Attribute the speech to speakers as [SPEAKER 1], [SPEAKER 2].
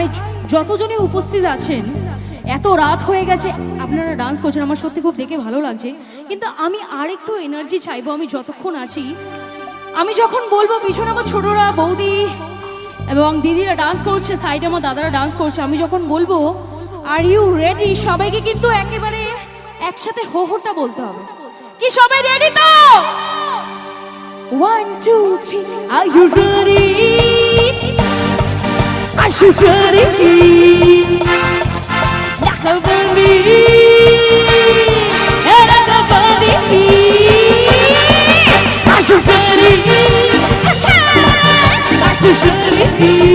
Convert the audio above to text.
[SPEAKER 1] মানে যতজনই উপস্থিত আছেন, এত রাত হয়ে গেছে, আপনারা ডান্স করছেন, আমার সত্যি খুব দেখে ভালো লাগছে। কিন্তু আমি আরেকটু এনার্জি চাইবো। আমি যতক্ষণ আছি, আমি যখন বলবো পিছনে আমার ছোটরা, বৌদি এবং দিদিরা ডান্স করছে, সাইডে আমার দাদারা ডান্স করছে, আমি যখন বলবো আর ইউ রেডি, সবাইকে কিন্তু একেবারে একসাথে হো হোটা বলতে হবে। কি সবাই রেডি তো? 1 2 3 are you ready? Are you ready? লাকাবনি এরা লাকাবনি are you ready? Are you ready?